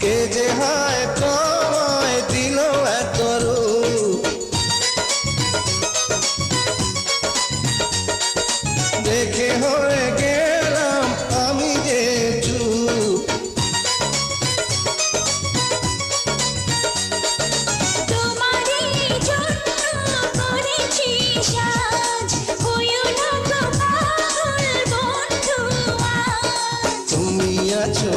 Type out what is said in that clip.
কে যে হায় তোমায় দিল এত রূপ, দেখে হয়ে গেলাম আমি যে চুপ। তোমারই জন্য করেছি সাজ, হইও না গো পাগল বন্ধু আজ। তুমি আছো